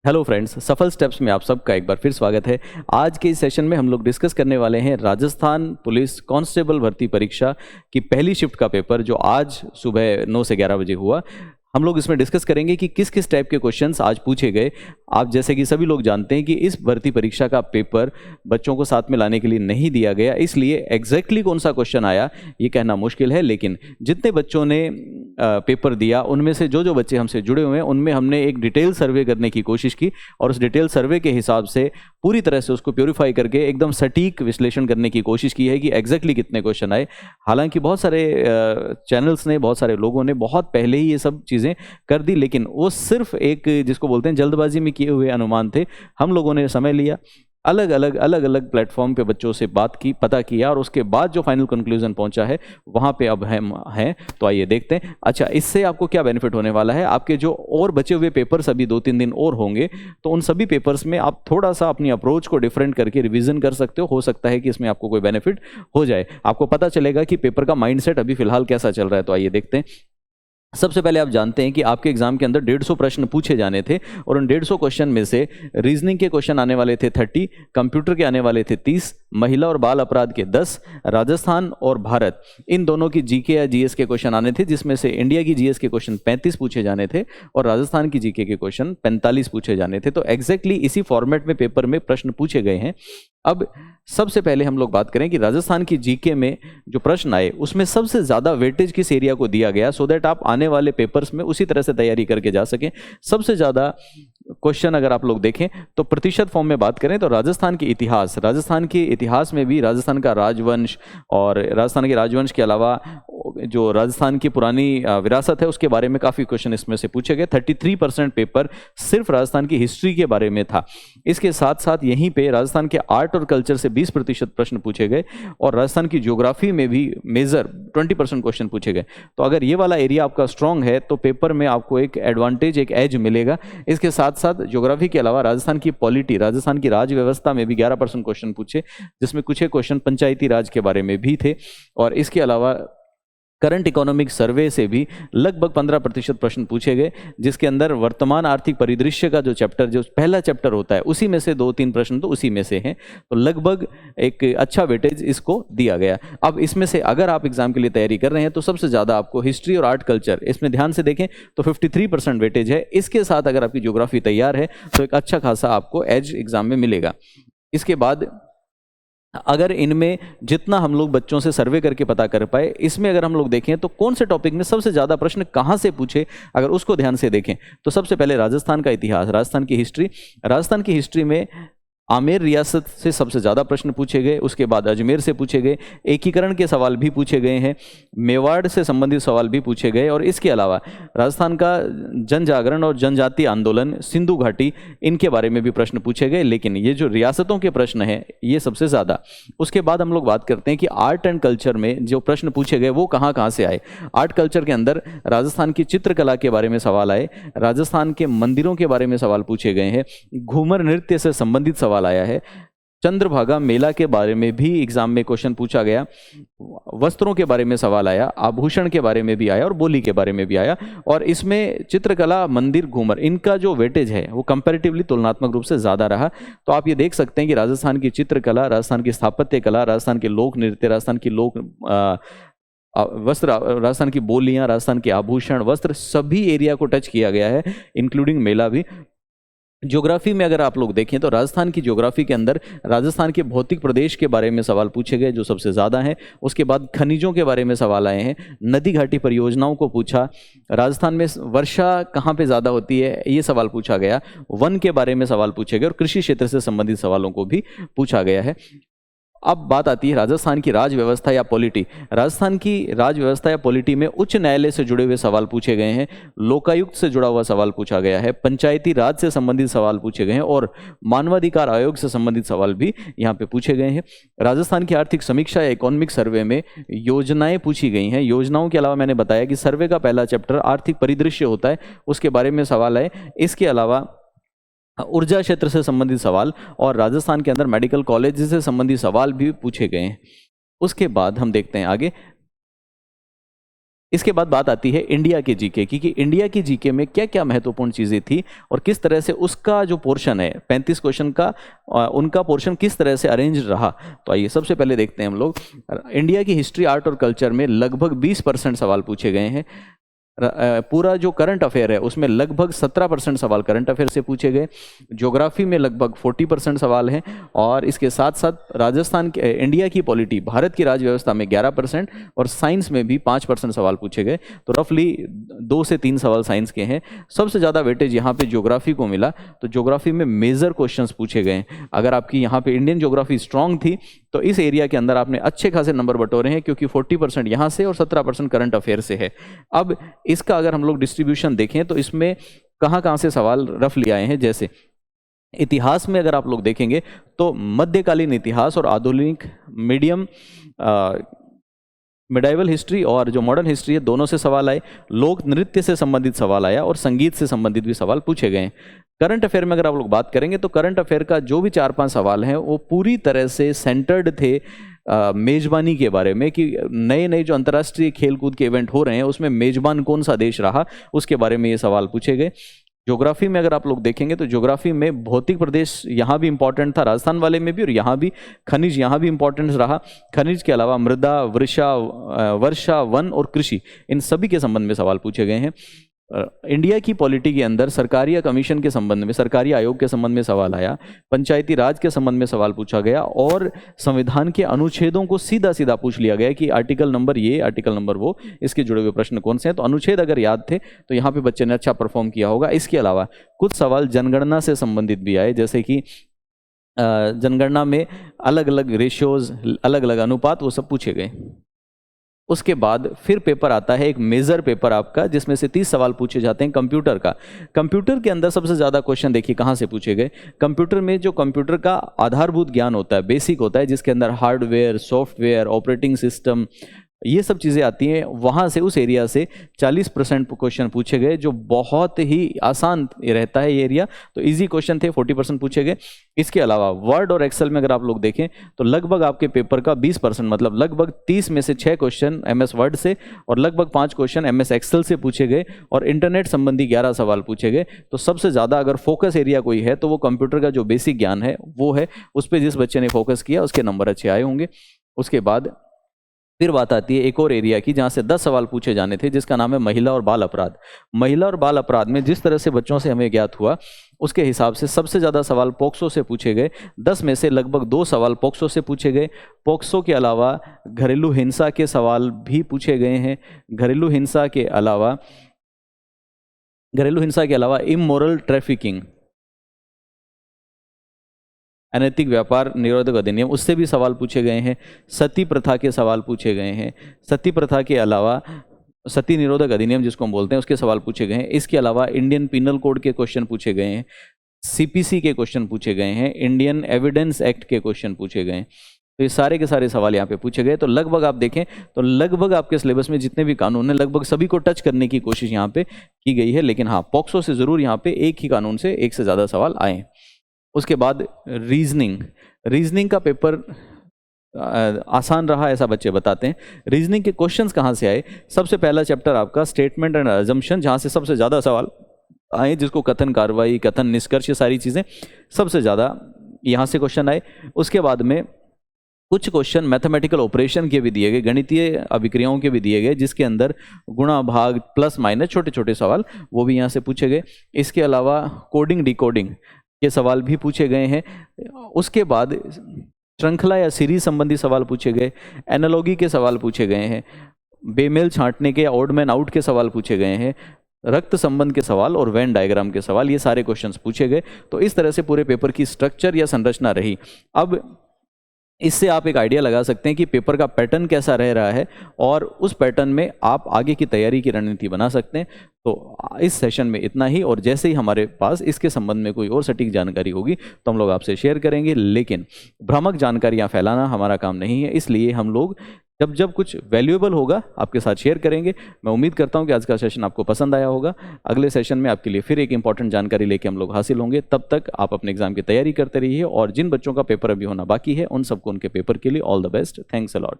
Hello friends, सफल steps में आप सबका एक बार फिर स्वागत है। आज के इस सेशन में हम लोग डिस्कस करने वाले हैं राजस्थान पुलिस कांस्टेबल भर्ती परीक्षा की पहली शिफ्ट का पेपर जो आज सुबह 9 से 11 बजे हुआ। हम लोग इसमें डिस्कस करेंगे कि किस किस टाइप के क्वेश्चंस आज पूछे गए। आप जैसे कि सभी लोग जानते हैं कि इस भर्ती परीक्षा का पेपर बच्चों को साथ में लाने के लिए नहीं दिया गया, इसलिए एग्जैक्टली कौन सा क्वेश्चन आया ये कहना मुश्किल है। लेकिन जितने बच्चों ने पेपर दिया उनमें से जो बच्चे हमसे जुड़े हुए हैं उनमें हमने एक डिटेल सर्वे करने की कोशिश की और उस डिटेल सर्वे के हिसाब से पूरी तरह से उसको प्योरीफाई करके एकदम सटीक विश्लेषण करने की कोशिश की है कि एग्जैक्टली कितने क्वेश्चन आए। हालांकि बहुत सारे चैनल्स ने, बहुत सारे लोगों ने बहुत पहले ही ये सब चीज़ें कर दी, लेकिन वो सिर्फ एक जिसको बोलते हैं जल्दबाजी में किए हुए अनुमान थे। हम लोगों ने समय लिया, अलग अलग प्लेटफॉर्म पे बच्चों से बात की, पता किया और उसके बाद जो फाइनल कंक्लूजन पहुंचा है वहां पे अब हम हैं। तो आइए देखते हैं। अच्छा, इससे आपको क्या बेनिफिट होने वाला है। आपके जो और बचे हुए पेपर्स अभी 2-3 दिन और होंगे, तो उन सभी पेपर्स में आप थोड़ा सा अपनी अप्रोच को डिफरेंट करके रिवीजन कर सकते हो सकता है कि इसमें आपको कोई बेनिफिट हो जाए। आपको पता चलेगा कि पेपर का माइंडसेट अभी फिलहाल कैसा चल रहा है। तो आइए देखते हैं। सबसे पहले आप जानते हैं कि आपके एग्जाम के अंदर 150 प्रश्न पूछे जाने थे और उन 150 क्वेश्चन में से रीजनिंग के क्वेश्चन आने वाले थे 30, कंप्यूटर के आने वाले थे 30, महिला और बाल अपराध के 10, राजस्थान और भारत इन दोनों की जीके या जीएस के क्वेश्चन आने थे, जिसमें से इंडिया की जीएस के क्वेश्चन 35 पूछे जाने थे और राजस्थान की जीके के क्वेश्चन 45 पूछे जाने थे। तो एग्जैक्टली इसी फॉर्मेट में पेपर में प्रश्न पूछे गए हैं। अब सबसे पहले हम लोग बात करें कि राजस्थान की जीके में जो प्रश्न आए उसमें सबसे ज्यादा वेटेज किस एरिया को दिया गया, सो दैट आप आने वाले पेपर्स में उसी तरह से तैयारी करके जा सकें। सबसे ज्यादा क्वेश्चन अगर आप लोग देखें तो प्रतिशत फॉर्म में बात करें तो राजस्थान के इतिहास में भी राजस्थान का राजवंश और राजस्थान के राजवंश के अलावा जो राजस्थान की पुरानी विरासत है उसके बारे में काफ़ी क्वेश्चन इसमें से पूछे गए। 33% पेपर सिर्फ राजस्थान की हिस्ट्री के बारे में था। इसके साथ साथ यहीं पे राजस्थान के आर्ट और कल्चर से 20% प्रश्न पूछे गए और राजस्थान की ज्योग्राफी में भी मेजर 20% क्वेश्चन पूछे गए। तो अगर ये वाला एरिया आपका स्ट्रांग है तो पेपर में आपको एक एडवांटेज, एक एज मिलेगा। इसके साथ साथ ज्योग्राफी के अलावा राजस्थान की पॉलिटी, राजस्थान की राज व्यवस्था में भी 11% क्वेश्चन पूछे, जिसमें कुछ क्वेश्चन पंचायती राज के बारे में भी थे। और इसके अलावा करंट इकोनॉमिक सर्वे से भी लगभग 15% प्रश्न पूछे गए, जिसके अंदर वर्तमान आर्थिक परिदृश्य का जो चैप्टर, जो पहला चैप्टर होता है, उसी में से 2-3 प्रश्न तो उसी में से हैं। तो लगभग एक अच्छा वेटेज इसको दिया गया। अब इसमें से अगर आप एग्जाम के लिए तैयारी कर रहे हैं तो सबसे ज़्यादा आपको हिस्ट्री और आर्ट कल्चर, इसमें ध्यान से देखें तो 53% वेटेज है। इसके साथ अगर आपकी ज्योग्राफी तैयार है तो एक अच्छा खासा आपको एज एग्जाम में मिलेगा। इसके बाद अगर इनमें जितना हम लोग बच्चों से सर्वे करके पता कर पाए, इसमें अगर हम लोग देखें तो कौन से टॉपिक में सबसे ज़्यादा प्रश्न कहाँ से पूछे, अगर उसको ध्यान से देखें तो सबसे पहले राजस्थान का इतिहास, राजस्थान की हिस्ट्री में आमेर रियासत से सबसे ज़्यादा प्रश्न पूछे गए। उसके बाद अजमेर से पूछे गए, एकीकरण के सवाल भी पूछे गए हैं, मेवाड़ से संबंधित सवाल भी पूछे गए और इसके अलावा राजस्थान का जन जागरण और जनजातीय आंदोलन, सिंधु घाटी, इनके बारे में भी प्रश्न पूछे गए। लेकिन ये जो रियासतों के प्रश्न हैं ये सबसे ज़्यादा। उसके बाद हम लोग बात करते हैं कि आर्ट एंड कल्चर में जो प्रश्न पूछे गए वो कहाँ कहाँ से आए। आर्ट कल्चर के अंदर राजस्थान की चित्रकला के बारे में सवाल आए, राजस्थान के मंदिरों के बारे में सवाल पूछे गए हैं, घूमर नृत्य से संबंधित सवाल आया है, चंद्रभागा मेला के बारे में भी एग्जाम में क्वेश्चन पूछा गया, वस्त्रों के बारे में सवाल आया, आभूषण के बारे में भी आया और बोली के बारे में भी आया। और इसमें चित्रकला, मंदिर, घूमर, इनका जो वेटेज है वो कंपैरेटिवली तुलनात्मक रूप से ज़्यादा रहा। तो आप ये देख सकते हैं कि राजस्थान की चित्रकला, राजस्थान की स्थापत्य कला, राजस्थान के लोक नृत्य, राजस्थान की लोक वस्त्र, राजस्थान की बोलियां, राजस्थान के आभूषण, वस्त्र, सभी एरिया को टच किया गया है, इंक्लूडिंग मेला भी। ज्योग्राफी में अगर आप लोग देखें तो राजस्थान की ज्योग्राफी के अंदर राजस्थान के भौतिक प्रदेश के बारे में सवाल पूछे गए जो सबसे ज़्यादा हैं। उसके बाद खनिजों के बारे में सवाल आए हैं, नदी घाटी परियोजनाओं को पूछा, राजस्थान में वर्षा कहाँ पे ज़्यादा होती है ये सवाल पूछा गया, वन के बारे में सवाल पूछे गए और कृषि क्षेत्र से संबंधित सवालों को भी पूछा गया है। अब बात आती है राजस्थान की राज व्यवस्था या पॉलिटी। राजस्थान की राज व्यवस्था या पॉलिटी में उच्च न्यायालय से जुड़े हुए सवाल पूछे गए हैं, लोकायुक्त से जुड़ा हुआ सवाल पूछा गया है, पंचायती राज से संबंधित सवाल पूछे गए हैं और मानवाधिकार आयोग से संबंधित सवाल भी यहाँ पे पूछे गए हैं। राजस्थान की आर्थिक समीक्षा या इकोनॉमिक सर्वे में योजनाएं पूछी गई हैं। योजनाओं के अलावा मैंने बताया कि सर्वे का पहला चैप्टर आर्थिक परिदृश्य होता है, उसके बारे में सवाल आए। इसके अलावा ऊर्जा क्षेत्र से संबंधित सवाल और राजस्थान के अंदर मेडिकल कॉलेज से संबंधित सवाल भी पूछे गए हैं। उसके बाद हम देखते हैं आगे इसके बाद बात आती है इंडिया के जीके की, कि इंडिया की जीके में क्या क्या महत्वपूर्ण चीज़ें थी और किस तरह से उसका जो पोर्शन है 35 क्वेश्चन का, उनका पोर्शन किस तरह से अरेंज रहा। तो आइए सबसे पहले देखते हैं हम लोग। इंडिया की हिस्ट्री, आर्ट और कल्चर में लगभग 20% सवाल पूछे गए हैं। पूरा जो करंट अफेयर है उसमें लगभग 17% सवाल करंट अफेयर से पूछे गए। ज्योग्राफी में लगभग 40% सवाल हैं, और इसके साथ साथ राजस्थान के, इंडिया की पॉलिटी, भारत की राज्य व्यवस्था में 11%, और साइंस में भी 5% सवाल पूछे गए। तो रफली 2 से 3 सवाल साइंस के हैं। सबसे ज़्यादा वेटेज यहाँ पे ज्योग्राफी को मिला, तो ज्योग्राफी में मेजर क्वेश्चंस पूछे गए। अगर आपकी यहाँ पे इंडियन ज्योग्राफी स्ट्रांग थी तो इस एरिया के अंदर आपने अच्छे खासे नंबर बटोरे हैं, क्योंकि 40% यहाँ से और 17% करंट अफेयर से है। अब इसका अगर हम लोग डिस्ट्रीब्यूशन देखें तो इसमें कहाँ कहाँ से सवाल रफली आए हैं। जैसे इतिहास में अगर आप लोग देखेंगे तो मध्यकालीन इतिहास और आधुनिक मीडियम मिडाइवल हिस्ट्री और जो मॉडर्न हिस्ट्री है, दोनों से सवाल आए। लोक नृत्य से संबंधित सवाल आया और संगीत से संबंधित भी सवाल पूछे गए। करंट अफेयर में अगर आप लोग बात करेंगे तो करंट अफेयर का जो भी 4-5 सवाल हैं वो पूरी तरह से सेंटर्ड थे मेजबानी के बारे में, कि नए नए जो अंतर्राष्ट्रीय खेल कूद के इवेंट हो रहे हैं उसमें मेजबान कौन सा देश रहा, उसके बारे में ये सवाल पूछे गए। ज्योग्राफी में अगर आप लोग देखेंगे तो ज्योग्राफी में भौतिक प्रदेश यहाँ भी इंपॉर्टेंट था, राजस्थान वाले में भी, और यहाँ भी खनिज यहाँ भी इंपॉर्टेंट रहा। खनिज के अलावा मृदा, वर्षा, वन और कृषि, इन सभी के संबंध में सवाल पूछे गए हैं। इंडिया की पॉलिटी के अंदर सरकारी या कमीशन के संबंध में, सरकारी आयोग के संबंध में सवाल आया। पंचायती राज के संबंध में सवाल पूछा गया, और संविधान के अनुच्छेदों को सीधा सीधा पूछ लिया गया कि आर्टिकल नंबर ये, आर्टिकल नंबर वो, इसके जुड़े हुए प्रश्न कौन से हैं। तो अनुच्छेद अगर याद थे तो यहाँ पे बच्चे ने अच्छा परफॉर्म किया होगा। इसके अलावा कुछ सवाल जनगणना से संबंधित भी आए, जैसे कि जनगणना में अलग अलग रेशियोज, अलग अलग अनुपात, वो सब पूछे गए। उसके बाद फिर पेपर आता है, एक मेजर पेपर आपका, जिसमें से 30 सवाल पूछे जाते हैं कंप्यूटर का। कंप्यूटर के अंदर सबसे ज़्यादा क्वेश्चन देखिए कहाँ से पूछे गए। कंप्यूटर में जो कंप्यूटर का आधारभूत ज्ञान होता है, बेसिक होता है, जिसके अंदर हार्डवेयर, सॉफ्टवेयर, ऑपरेटिंग सिस्टम, ये सब चीज़ें आती हैं, वहाँ से, उस एरिया से 40% क्वेश्चन पूछे गए, जो बहुत ही आसान रहता है ये एरिया। तो इजी क्वेश्चन थे, 40% पूछे गए। इसके अलावा वर्ड और एक्सेल में अगर आप लोग देखें तो लगभग आपके पेपर का 20%, मतलब लगभग 30 में से 6 क्वेश्चन MS वर्ड से और लगभग 5 क्वेश्चन MS एक्सेल से पूछे गए, और इंटरनेट संबंधी 11 सवाल पूछे गए। तो सबसे ज़्यादा अगर फोकस एरिया कोई है तो वो कंप्यूटर का जो बेसिक ज्ञान है वो है, उस पर जिस बच्चे ने फोकस किया उसके नंबर अच्छे आए होंगे। उसके बाद फिर बात आती है एक और एरिया की, जहाँ से 10 सवाल पूछे जाने थे, जिसका नाम है महिला और बाल अपराध। महिला और बाल अपराध में जिस तरह से बच्चों से हमें ज्ञात हुआ, उसके हिसाब से सबसे ज़्यादा सवाल पोक्सो से पूछे गए। 10 में से लगभग 2 सवाल पोक्सो से पूछे गए। पोक्सो के अलावा घरेलू हिंसा के सवाल भी पूछे गए हैं। घरेलू हिंसा के अलावा इमोरल ट्रैफिकिंग, अनैतिक व्यापार निरोधक अधिनियम, उससे भी सवाल पूछे गए हैं। सती प्रथा के सवाल पूछे गए हैं। सती प्रथा के अलावा सती निरोधक अधिनियम जिसको हम बोलते हैं, उसके सवाल पूछे गए हैं। इसके अलावा इंडियन पिनल कोड के क्वेश्चन पूछे गए हैं। CPC के क्वेश्चन पूछे गए हैं। इंडियन एविडेंस एक्ट के क्वेश्चन पूछे गए हैं। तो ये सारे के सारे सवाल यहाँ पे पूछे गए। तो लगभग आप देखें तो लगभग आपके सिलेबस में जितने भी कानून हैं, लगभग सभी को टच करने की कोशिश यहाँ पे की गई है। लेकिन हाँ, पॉक्सो से ज़रूर यहाँ पे एक ही कानून से एक से ज़्यादा सवाल आए। उसके बाद रीजनिंग का पेपर आसान रहा, ऐसा बच्चे बताते हैं। रीजनिंग के क्वेश्चंस कहाँ से आए? सबसे पहला चैप्टर आपका स्टेटमेंट एंड अजम्पशन, जहाँ से सबसे ज़्यादा सवाल आए, जिसको कथन कार्रवाई, कथन निष्कर्ष, ये सारी चीज़ें सबसे ज़्यादा यहाँ से क्वेश्चन आए। उसके बाद में कुछ क्वेश्चन मैथमेटिकल ऑपरेशन के भी दिए गए, गणितीय अभिक्रियाओं के भी दिए गए, जिसके अंदर गुणा भाग प्लस माइनस छोटे छोटे सवाल वो भी यहाँ से पूछे गए। इसके अलावा कोडिंग डिकोडिंग के सवाल भी पूछे गए हैं। उसके बाद श्रृंखला या सीरीज संबंधी सवाल पूछे गए। एनालॉगी के सवाल पूछे गए हैं। बेमेल छांटने के या ऑड मैन आउट के सवाल पूछे गए हैं। रक्त संबंध के सवाल और वेन डायग्राम के सवाल, ये सारे क्वेश्चंस पूछे गए। तो इस तरह से पूरे पेपर की स्ट्रक्चर या संरचना रही। अब इससे आप एक आइडिया लगा सकते हैं कि पेपर का पैटर्न कैसा रह रहा है, और उस पैटर्न में आप आगे की तैयारी की रणनीति बना सकते हैं। तो इस सेशन में इतना ही, और जैसे ही हमारे पास इसके संबंध में कोई और सटीक जानकारी होगी तो हम लोग आपसे शेयर करेंगे। लेकिन भ्रामक जानकारियाँ फैलाना हमारा काम नहीं है, इसलिए हम लोग जब कुछ वैल्यूएबल होगा आपके साथ शेयर करेंगे। मैं उम्मीद करता हूं कि आज का सेशन आपको पसंद आया होगा। अगले सेशन में आपके लिए फिर एक इंपॉर्टेंट जानकारी लेके हम लोग हासिल होंगे। तब तक आप अपने एग्जाम की तैयारी करते रहिए, और जिन बच्चों का पेपर अभी होना बाकी है उन सबको उनके पेपर के लिए all the best. Thanks a lot.